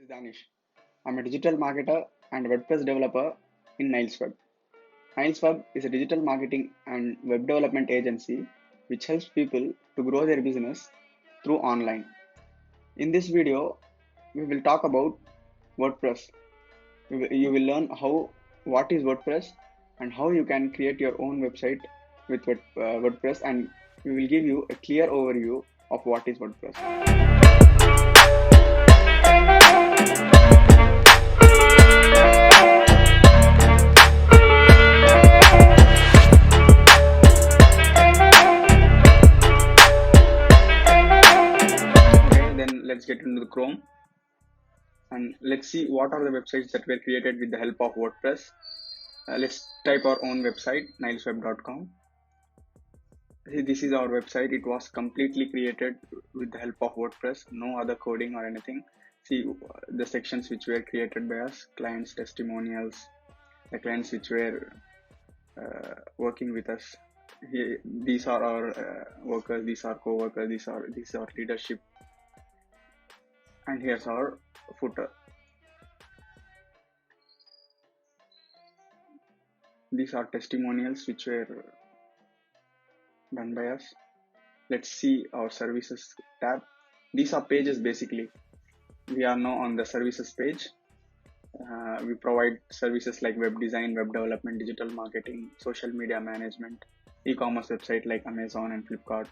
Danish. I'm a digital marketer and WordPress developer in NilesWeb. NilesWeb is a digital marketing and web development agency which helps people to grow their business through online. In this video, we will talk about WordPress. You will learn what is WordPress and how you can create your own website with WordPress, and we will give you a clear overview of what is WordPress. Then let's get into the Chrome and let's see what are the websites that were created with the help of WordPress. Let's type our own website, nilesweb.com. See, this is our website. It was completely created with the help of WordPress, no other coding or anything. See the sections which were created by us: clients, testimonials, the clients which were working with us. These are our workers, these are co-workers, these are leadership. And here's our footer. These are testimonials which were done by us. Let's see our services tab. These are pages basically. We are now on the services page. We provide services like web design, web development, digital marketing, social media management, e-commerce website like Amazon and Flipkart.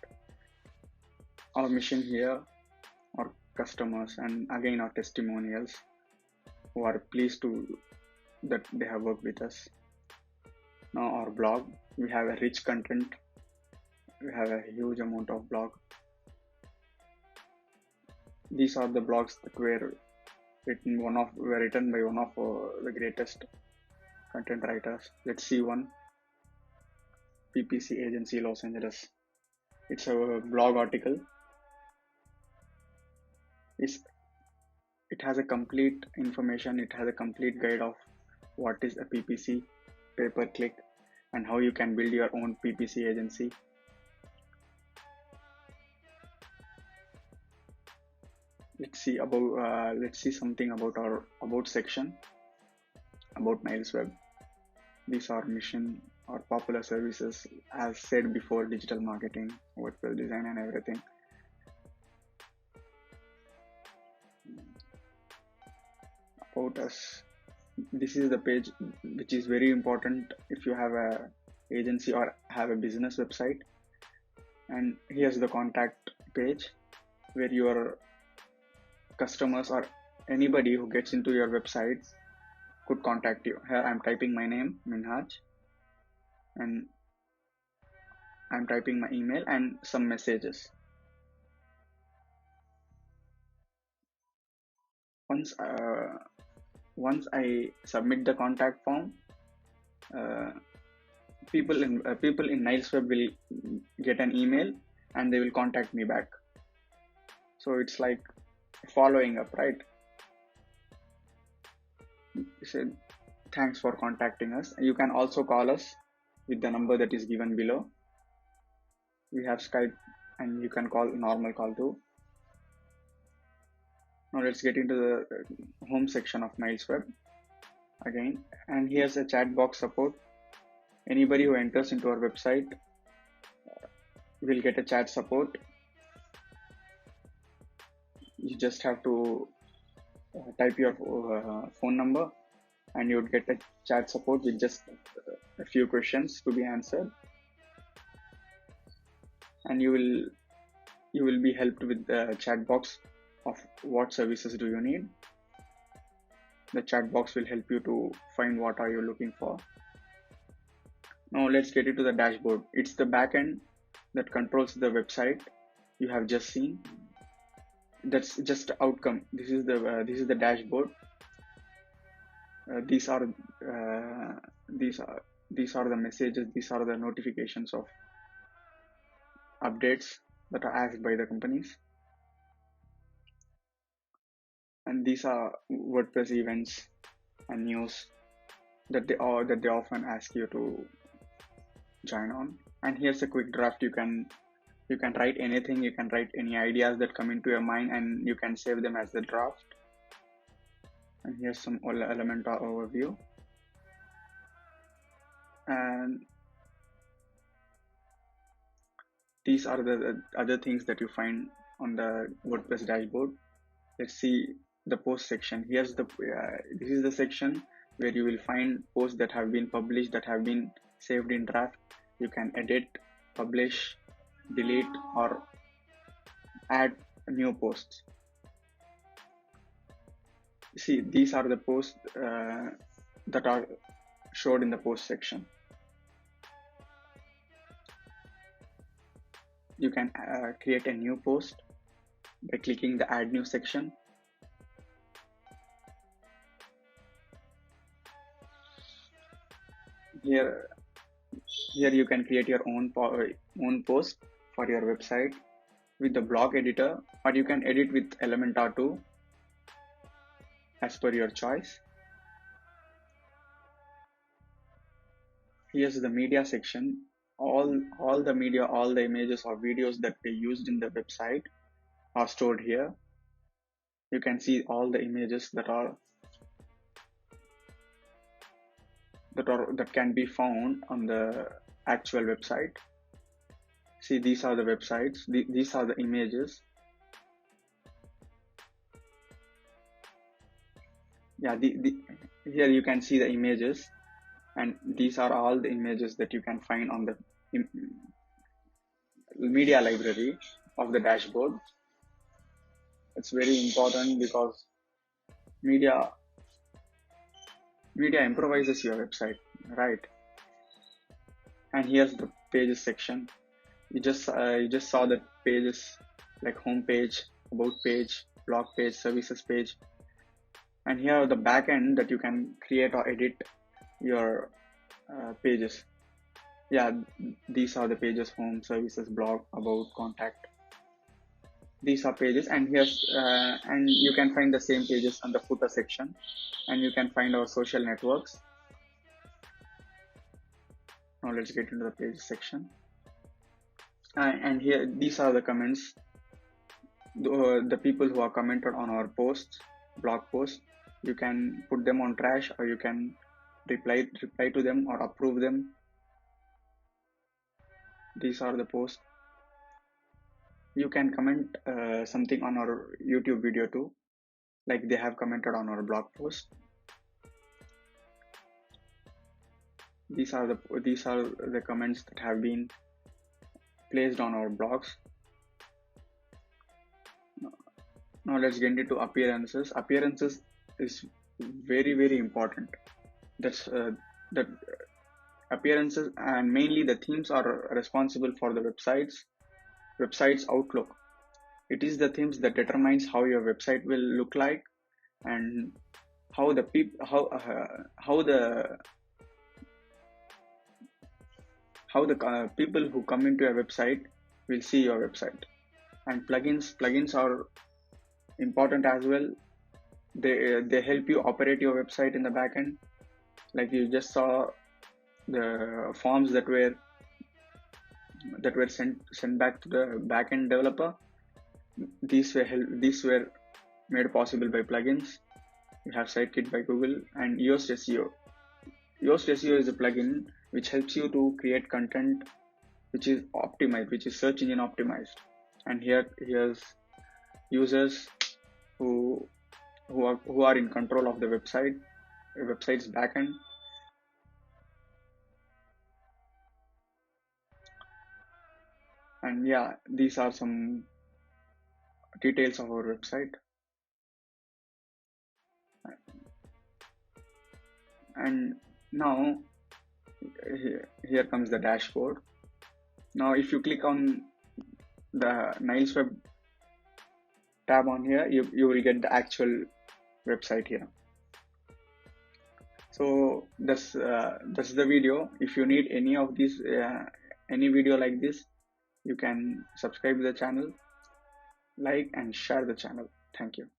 Our mission here, our customers, and again our testimonials who are pleased that they have worked with us. Now our blog, we have a rich content. We have a huge amount of blog. These are the blogs that were written by one of the greatest content writers. Let's see one. PPC Agency Los Angeles. It's a blog article. It has a complete information. It has a complete guide of what is a PPC, pay-per-click, and how you can build your own PPC agency. Let's see something about our about section, about NilesWeb. These are mission or popular services, as said before: digital marketing, WordPress design, and everything. About us. This is the page which is very important if you have a agency or have a business website. And here's the contact page where your customers or anybody who gets into your website could contact you. Here I'm typing my name, Minhaj, and I'm typing my email and some messages. Once I submit the contact form, people in NilesWeb will get an email and they will contact me back. So it's like following up, right? You said thanks for contacting us. You can also call us with the number that is given below. We have Skype and you can call normal call too. Now let's get into the home section of NilesWeb again, and here's a chat box support. Anybody who enters into our website will get a chat support. You just have to type your phone number and you would get a chat support with just a few questions to be answered, and you will be helped with the chat box of what services do you need. The chat box will help you to find what are you looking for. Now let's get into the dashboard. It's the backend that controls the website you have just seen. That's just the outcome. This is the dashboard. These are the messages. These are the notifications of updates that are asked by the companies. And these are WordPress events and news that they often ask you to join on. And here's a quick draft. You can write anything. You can write any ideas that come into your mind, and you can save them as the draft. And here's some elementor overview. And these are the other things that you find on the WordPress dashboard. Let's see the post section. Here's the this is the section where you will find posts that have been published, that have been saved in draft. You can edit, publish, delete, or add new posts. See, these are the posts that are showed in the post section. You can create a new post by clicking the add new section. Here you can create your own post for your website with the blog editor, or you can edit with Elementor too, as per your choice. Here's the media section. All the media, all the images or videos that we used in the website are stored here. You can see all the images that can be found on the actual website. See, these are the websites. These are the images. Yeah, here you can see the images, and these are all the images that you can find on the media library of the dashboard. It's very important because media improvises your website, right? And here's the pages section. You just saw the pages like home page, about page, blog page, services page. And here are the backend that you can create or edit your pages. Yeah, these are the pages: home, services, blog, about, contact. These are pages, and here's and you can find the same pages on the footer section, and you can find our social networks. Now let's get into the pages section. And here, these are the comments. The people who are commented on our posts, blog posts, you can put them on trash, or you can reply to them or approve them. These are the posts. You can comment something on our YouTube video too, like they have commented on our blog post. These are the comments that have been placed on our blogs. Now let's get into appearances. Appearances is very, very important. That's that appearances, and mainly the themes, are responsible for the website's outlook. It is the themes that determines how your website will look like, and how the people who come into your website will see your website. And plugins are important as well. They help you operate your website in the backend. Like you just saw the forms that were sent back to the backend developer. These were made possible by plugins. You have Sitekit by Google, and Yoast SEO. Yoast SEO is a plugin which helps you to create content which is optimized, which is search engine optimized. And here's users who are in control of the website's backend. And yeah, these are some details of our website. And now here comes the dashboard. Now if you click on the Niles Web tab on here, you will get the actual website here. So that's the video. If you need any of these any video like this, you can subscribe to the channel, like and share the channel. Thank you.